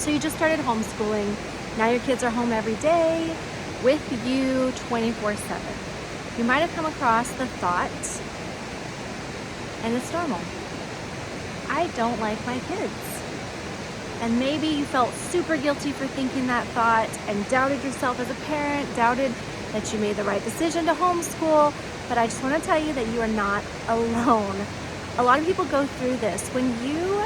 So you just started homeschooling. Now your kids are home every day with you 24/7. You might have come across the thought, and it's normal, I don't like my kids. And maybe you felt super guilty for thinking that thought and doubted yourself as a parent, doubted that you made the right decision to homeschool. But I just want to tell you that you are not alone. A lot of people go through this. When you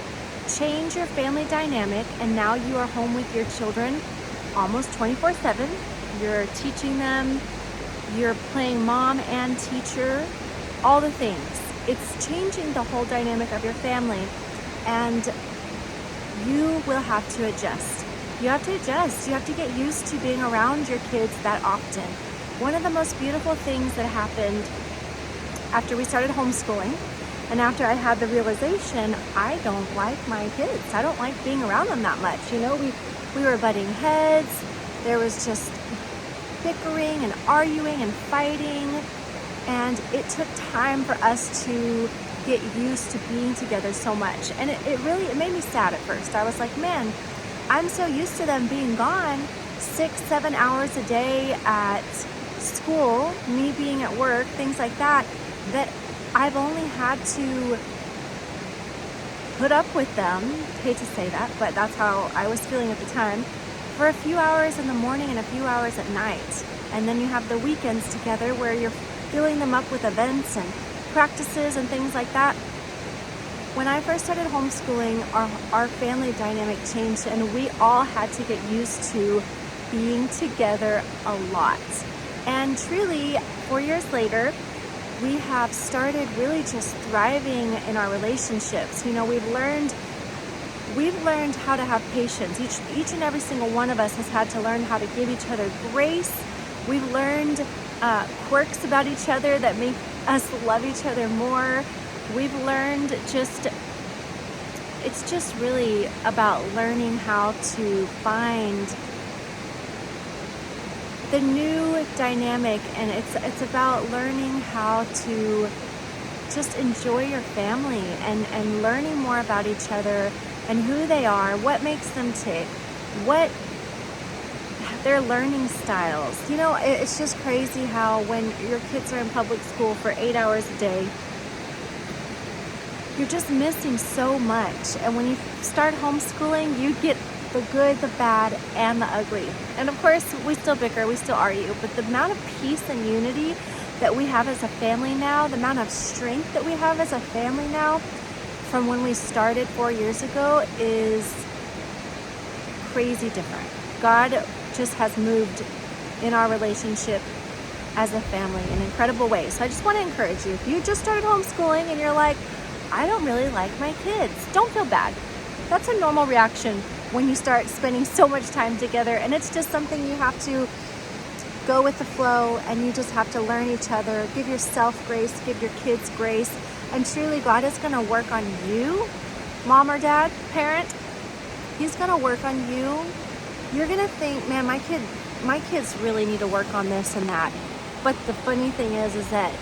change your family dynamic and now you are home with your children almost 24/7, you're teaching them, you're playing mom and teacher, all the things. It's changing the whole dynamic of your family, and you will have to adjust. You have to adjust. You have to get used to being around your kids that often. One of the most beautiful things that happened after we started homeschooling and after I had the realization, I don't like my kids. I don't like being around them that much. You know, we were butting heads. There was just bickering and arguing and fighting. And it took time for us to get used to being together so much. And it made me sad at first. I was like, man, I'm so used to them being gone 6-7 hours a day at school, me being at work, things like that, that I've only had to put up with them, hate to say that, but that's how I was feeling at the time, for a few hours in the morning and a few hours at night. And then you have the weekends together where you're filling them up with events and practices and things like that. When I first started homeschooling, our family dynamic changed, and we all had to get used to being together a lot. And truly, 4 years later, we have started really just thriving in our relationships. You know, we've learned how to have patience. Each and every single one of us has had to learn how to give each other grace. We've learned quirks about each other that make us love each other more. We've learned it's just really about learning how to find the new dynamic, and it's about learning how to just enjoy your family and learning more about each other and who they are, what makes them tick, what their learning styles. You know, it's just crazy how when your kids are in public school for 8 hours a day, you're just missing so much. And when you start homeschooling, you get the good, the bad, and the ugly. And of course, we still bicker, we still argue, but the amount of peace and unity that we have as a family now, the amount of strength that we have as a family now from when we started 4 years ago is crazy different. God just has moved in our relationship as a family in incredible ways. So I just want to encourage you, if you just started homeschooling and you're like, I don't really like my kids, don't feel bad. That's a normal reaction when you start spending so much time together, and it's just something you have to go with the flow, and you just have to learn each other, give yourself grace, give your kids grace, and truly God is going to work on you, mom or dad, parent. He's going to work on you. You're going to think, man, my kids really need to work on this and that. But the funny thing is that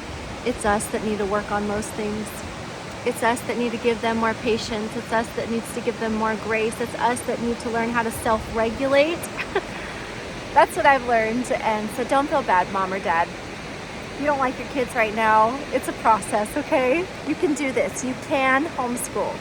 it's us that need to work on most things. It's us that need to give them more patience. It's us that needs to give them more grace. It's us that need to learn how to self-regulate. That's what I've learned. And so don't feel bad, mom or dad. You don't like your kids right now. It's a process, okay? You can do this. You can homeschool.